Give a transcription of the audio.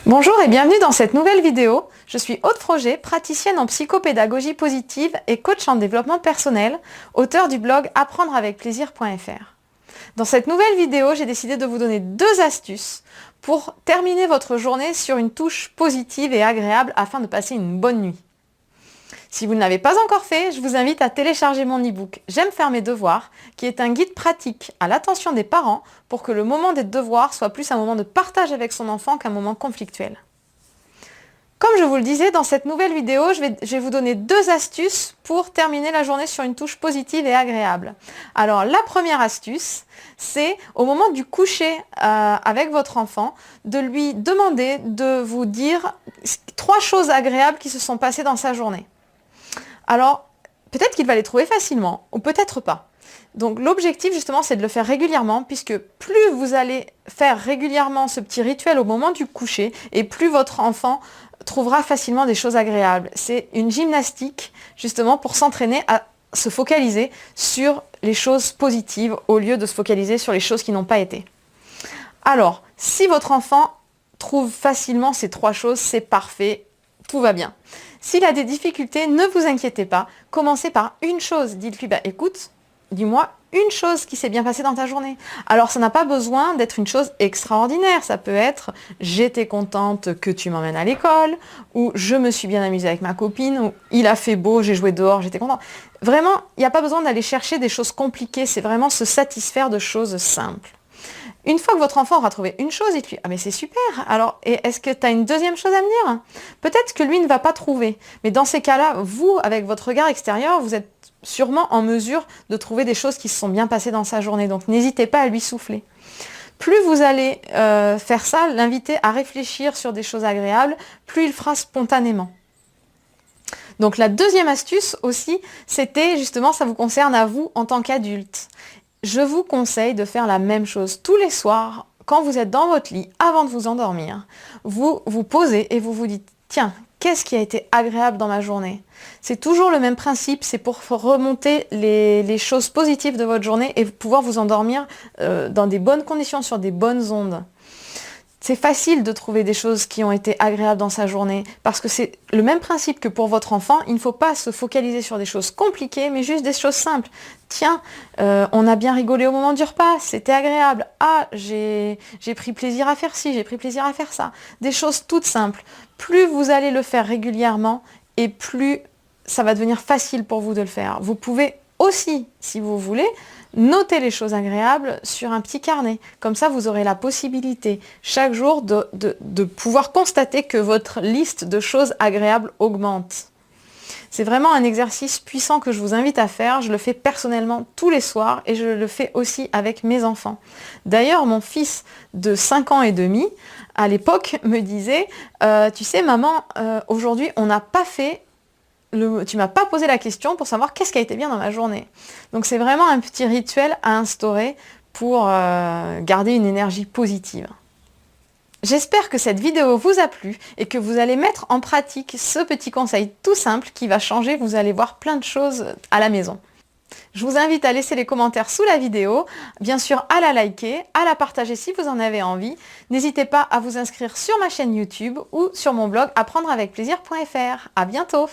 Bonjour et bienvenue dans cette nouvelle vidéo. Je suis Aude Froger, praticienne en psychopédagogie positive et coach en développement personnel, auteure du blog apprendreavecplaisir.fr. Dans cette nouvelle vidéo, j'ai décidé de vous donner 2 astuces pour terminer votre journée sur une touche positive et agréable afin de passer une bonne nuit. Si vous ne l'avez pas encore fait, je vous invite à télécharger mon e-book « J'aime faire mes devoirs » qui est un guide pratique à l'attention des parents pour que le moment des devoirs soit plus un moment de partage avec son enfant qu'un moment conflictuel. Comme je vous le disais, dans cette nouvelle vidéo, je vais vous donner 2 astuces pour terminer la journée sur une touche positive et agréable. Alors la première astuce, c'est au moment du coucher avec votre enfant, de lui demander de vous dire 3 choses agréables qui se sont passées dans sa journée. Alors, peut-être qu'il va les trouver facilement, ou peut-être pas. Donc l'objectif justement, c'est de le faire régulièrement, puisque plus vous allez faire régulièrement ce petit rituel au moment du coucher, et plus votre enfant trouvera facilement des choses agréables. C'est une gymnastique justement pour s'entraîner à se focaliser sur les choses positives, au lieu de se focaliser sur les choses qui n'ont pas été. Alors, si votre enfant trouve facilement ces 3 choses, c'est parfait, tout va bien. S'il a des difficultés, ne vous inquiétez pas. Commencez par une chose. Dites-lui, écoute, dis-moi une chose qui s'est bien passée dans ta journée. Alors, ça n'a pas besoin d'être une chose extraordinaire. Ça peut être, j'étais contente que tu m'emmènes à l'école, ou je me suis bien amusée avec ma copine, ou il a fait beau, j'ai joué dehors, j'étais contente. Vraiment, il n'y a pas besoin d'aller chercher des choses compliquées. C'est vraiment se satisfaire de choses simples. Une fois que votre enfant aura trouvé une chose, dites-lui « Ah mais c'est super, alors est-ce que tu as une deuxième chose à me dire ?» Peut-être que lui ne va pas trouver, mais dans ces cas-là, vous, avec votre regard extérieur, vous êtes sûrement en mesure de trouver des choses qui se sont bien passées dans sa journée, donc n'hésitez pas à lui souffler. Plus vous allez faire ça, l'inviter à réfléchir sur des choses agréables, plus il fera spontanément. Donc la deuxième astuce aussi, c'était justement, ça vous concerne à vous en tant qu'adulte. Je vous conseille de faire la même chose tous les soirs, quand vous êtes dans votre lit, avant de vous endormir. Vous vous posez et vous vous dites, tiens, qu'est-ce qui a été agréable dans ma journée? C'est toujours le même principe, c'est pour remonter les choses positives de votre journée et pouvoir vous endormir dans des bonnes conditions, sur des bonnes ondes. C'est facile de trouver des choses qui ont été agréables dans sa journée, parce que c'est le même principe que pour votre enfant. Il ne faut pas se focaliser sur des choses compliquées, mais juste des choses simples. Tiens, on a bien rigolé au moment du repas, c'était agréable. Ah, j'ai pris plaisir à faire ci, j'ai pris plaisir à faire ça. Des choses toutes simples. Plus vous allez le faire régulièrement, et plus ça va devenir facile pour vous de le faire. Vous pouvez aussi, si vous voulez, notez les choses agréables sur un petit carnet. Comme ça, vous aurez la possibilité chaque jour de pouvoir constater que votre liste de choses agréables augmente. C'est vraiment un exercice puissant que je vous invite à faire. Je le fais personnellement tous les soirs et je le fais aussi avec mes enfants. D'ailleurs, mon fils de 5 ans et demi, à l'époque, me disait « Tu sais, maman, aujourd'hui, on n'a pas fait... Tu m'as pas posé la question pour savoir qu'est-ce qui a été bien dans ma journée. » Donc c'est vraiment un petit rituel à instaurer pour garder une énergie positive. J'espère que cette vidéo vous a plu et que vous allez mettre en pratique ce petit conseil tout simple qui va changer, vous allez voir plein de choses à la maison. Je vous invite à laisser les commentaires sous la vidéo, bien sûr à la liker, à la partager si vous en avez envie. N'hésitez pas à vous inscrire sur ma chaîne YouTube ou sur mon blog apprendreavecplaisir.fr. À bientôt!